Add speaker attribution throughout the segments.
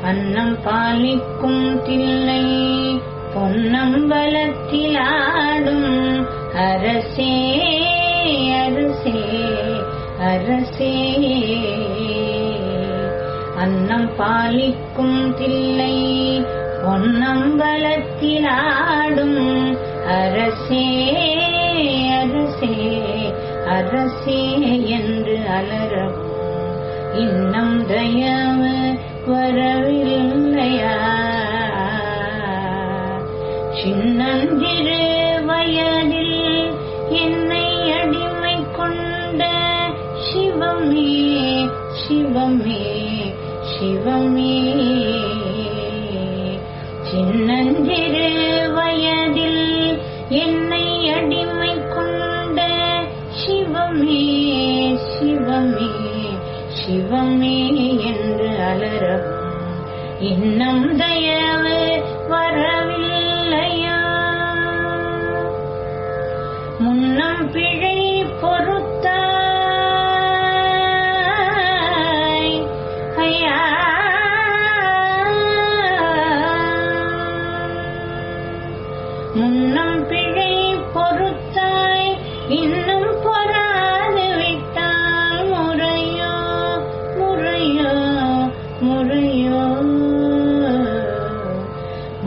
Speaker 1: அன்னம் பாலிக்கும் தில்லை பொன்னம்பலத்தில் ஆடும் அரசே அரசே அரசே. அன்னம் பாலிக்கும் தில்லை பொன்னம்பலத்தில் ஆடும் அரசே அரசே அரசே என்று அலறவும் இன்னம் தயவு வரவில்லையா? சின்னஞ்சிறு வயதில் என்னை அடிமை கொண்ட சிவமே சிவமே சிவமே. சின்னஞ்சிறு வயதில் என்னை அடிமை கொண்ட சிவமே சிவமே சிவமே என்று அலறவும் இன்னும் தயவு வரவில்லையா? முன்னம் பிழை பொறுத்தாய் ஐயா, முன்னம் பிழை பொறுத்தாய் இன்னும் பொறாது விட்டால் முறையோ முறையோ முறையோ.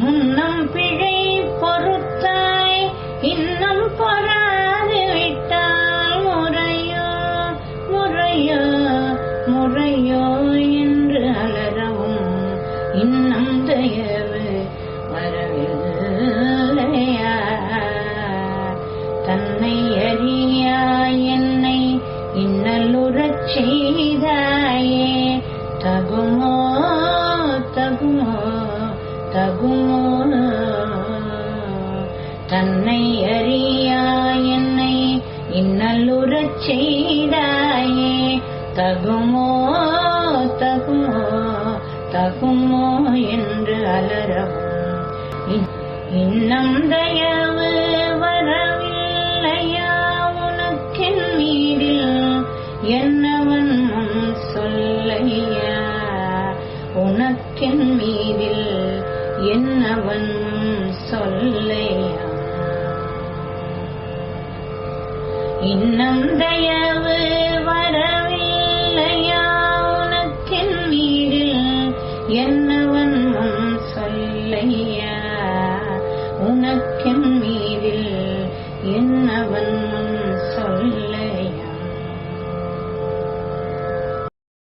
Speaker 1: முன்னம் பிழை பொறுத்தாய் இன்னும் பொறாது விட்டால் முறையோ முறையோ முறையோ என்று அலறவும் இன்னும் தயவு வரவில்லையா? தன்னை அறியாய் என்னை இன்னலுறச் செய்தாயே, தகுமோ தகுமோ தகுமோ? தன்னை அறியாய் என்னை இன்னலுறச் செய்தாயே, தகுமோ தகுமோ தகுமோ என்று அலறவும் இன்னும் தயவு வரவில்லையா? உனக்கென் மீதில் என்னவன் முன் சொல்லையா? உனக்கென் மீதில் என்னவன் சொல்லையா? இன்னும் தயவு வரவில்லையா? உனக்கென் மீதில் என்ன